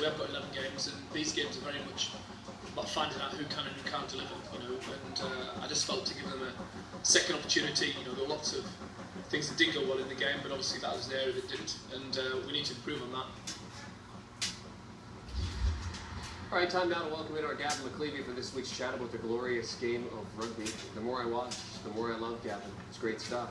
we have got 11 games, and these games are very much about finding out who can and who can't deliver. And I just felt to give them a second opportunity. There were lots of things that did go well in the game, but obviously that was the area that didn't, and we need to improve on that. All right, time now to welcome in our Gavin Mcleavy for this week's chat about the glorious game of rugby. The more I watch, the more I love Gavin. It's great stuff.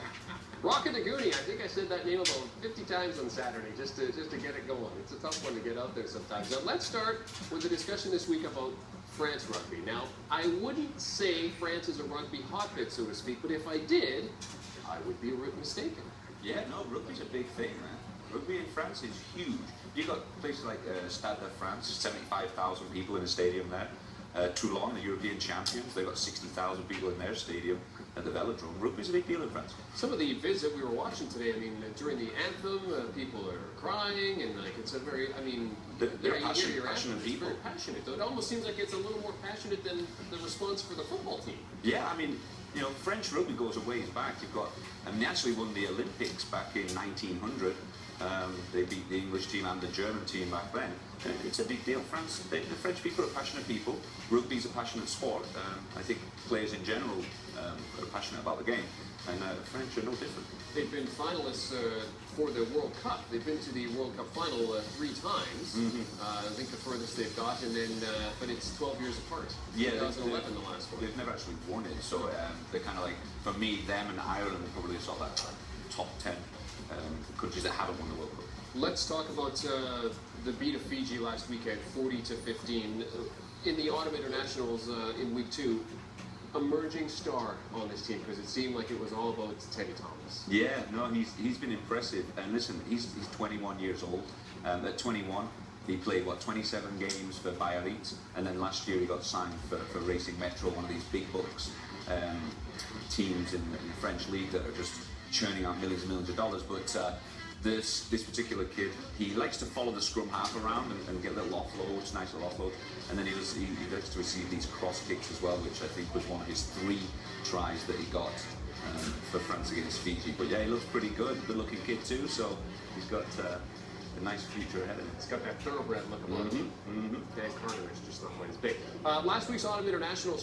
Rocket Naguni, I think I said that name about 50 times on Saturday just to get it going. It's a tough one to get out there sometimes. Now let's start with a discussion this week about France rugby. Now, I wouldn't say France is a rugby hotbed, so to speak, but if I did, I would be mistaken. Yeah, no, rugby's a big thing, man. Rugby in France is huge. You've got places like Stade de France, 75,000 people in a stadium there. Toulon, the European champions, they've got 60,000 people in their stadium at the Velodrome. Rugby's a big deal in France. Some of the vids that we were watching today, I mean, during the anthem, people are crying, and like it's a very, I mean, they're passionate people. Very passionate. Though it almost seems like it's a little more passionate than the response for the football team. Yeah, I mean, French rugby goes a ways back. You've got, they actually won the Olympics back in 1900. They beat the English team and the German team back then. It's a big deal. The French people are passionate people. Rugby's a passionate sport. I think players in general are passionate about the game, and the French are no different. They've been finalists for the World Cup. They've been to the World Cup final 3 times. I think the furthest they've got, and then but it's 12 years apart. Yeah, 2011 the last one. They've never actually won it, so they're kind of like, for me, them and Ireland are probably sort of that top 10 countries that haven't won the World Cup. Let's talk about the beat of Fiji last weekend, 40-15. In the Autumn Internationals in week 2, emerging star on this team, because it seemed like it was all about Teddy Thomas. Yeah, no, he's been impressive. And listen, he's 21 years old. At 21, he played, 27 games for Biarritz, and then last year he got signed for Racing Metro, one of these big bucks teams in the French league that are just churning out millions and millions of dollars. But this particular kid, he likes to follow the scrum half around and get little offloads, nice little offloads, and then he likes to receive these cross kicks as well, which I think was one of his 3 tries that he got for France against Fiji. But yeah, he looks pretty good looking kid too, so he's got a nice future ahead of him. He's got that thoroughbred look about him. Dan Carter is just not quite as big. Last week's Autumn International